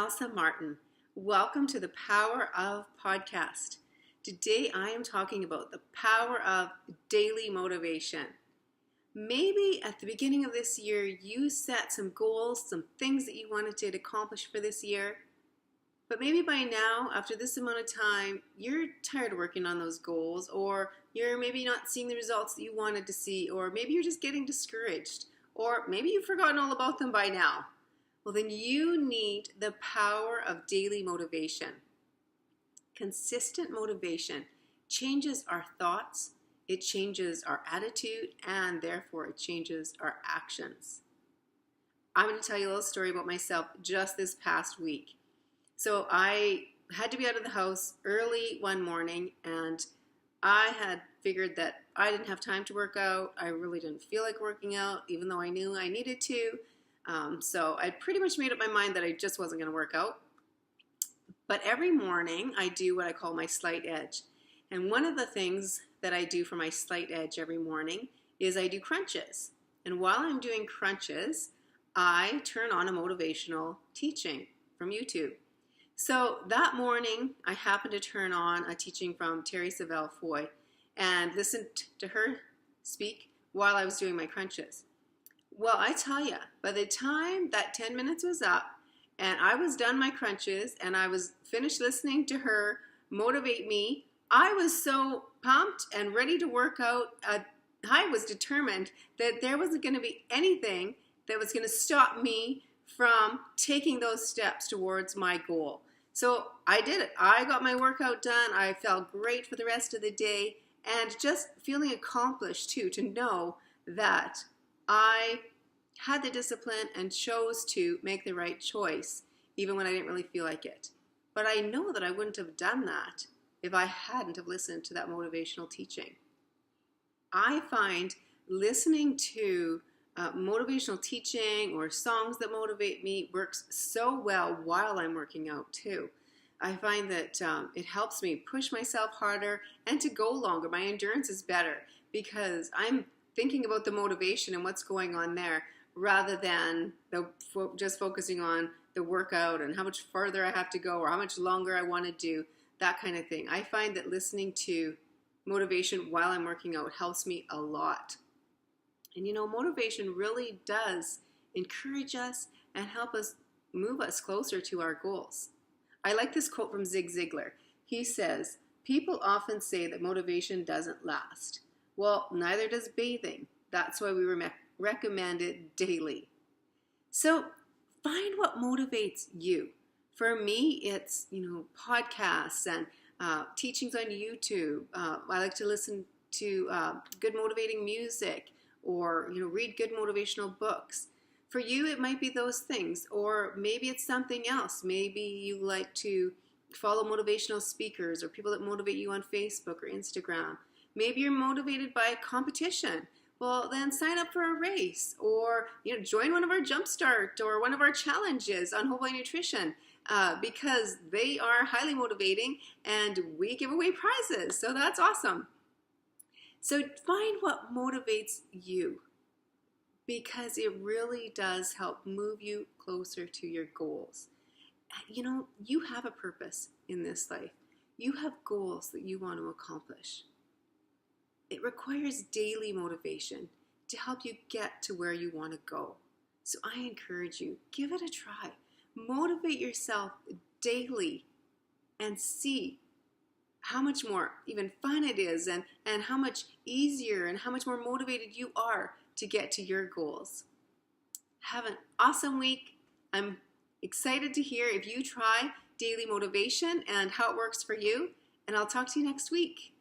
Elsa Martin. Welcome to the Power of Podcast. Today I am talking about the power of daily motivation. Maybe at the beginning of this year you set some goals, some things that you wanted to accomplish for this year. But maybe by now, after this amount of time, you're tired of working on those goals, or you're maybe not seeing the results that you wanted to see, or maybe you're just getting discouraged, or maybe you've forgotten all about them by now. Well, then you need the power of daily motivation. Consistent motivation changes our thoughts, it changes our attitude, and therefore it changes our actions. I'm going to tell you a little story about myself just this past week. So I had to be out of the house early one morning, and I had figured that I didn't have time to work out. I really didn't feel like working out, even though I knew I needed to. So I pretty much made up my mind that I just wasn't going to work out. But every morning I do what I call my slight edge. And one of the things that I do for my slight edge every morning is I do crunches. And while I'm doing crunches, I turn on a motivational teaching from YouTube. So that morning, I happened to turn on a teaching from Terry Savelle Foy and listened to her speak while I was doing my crunches. Well, I tell you, by the time that 10 minutes was up and I was done my crunches and I was finished listening to her motivate me, I was so pumped and ready to work out. I was determined that there wasn't going to be anything that was going to stop me from taking those steps towards my goal. So I did it. I got my workout done. I felt great for the rest of the day and just feeling accomplished too, to know that I had the discipline and chose to make the right choice even when I didn't really feel like it. But I know that I wouldn't have done that if I hadn't have listened to that motivational teaching. I find listening to motivational teaching or songs that motivate me works so well while I'm working out too. I find that it helps me push myself harder and to go longer. My endurance is better because I'm thinking about the motivation and what's going on there rather than just focusing on the workout and how much farther I have to go or how much longer I want to do, that kind of thing. I find that listening to motivation while I'm working out helps me a lot. And you know, motivation really does encourage us and help us move us closer to our goals. I like this quote from Zig Ziglar. He says, "People often say that motivation doesn't last. Well, neither does bathing. That's why we recommend it daily." So find what motivates you. For me, it's, podcasts and teachings on YouTube. I like to listen to good motivating music, or read good motivational books. For you, it might be those things, or maybe it's something else. Maybe you like to follow motivational speakers or people that motivate you on Facebook or Instagram. Maybe you're motivated by a competition. Well, then sign up for a race, or join one of our Jumpstart or one of our challenges on Whole Body Nutrition, because they are highly motivating and we give away prizes. So that's awesome. So find what motivates you, because it really does help move you closer to your goals. You have a purpose in this life. You have goals that you want to accomplish. It requires daily motivation to help you get to where you want to go. So I encourage you, give it a try. Motivate yourself daily and see how much more even fun it is and how much easier and how much more motivated you are to get to your goals. Have an awesome week. I'm excited to hear if you try daily motivation and how it works for you, and I'll talk to you next week.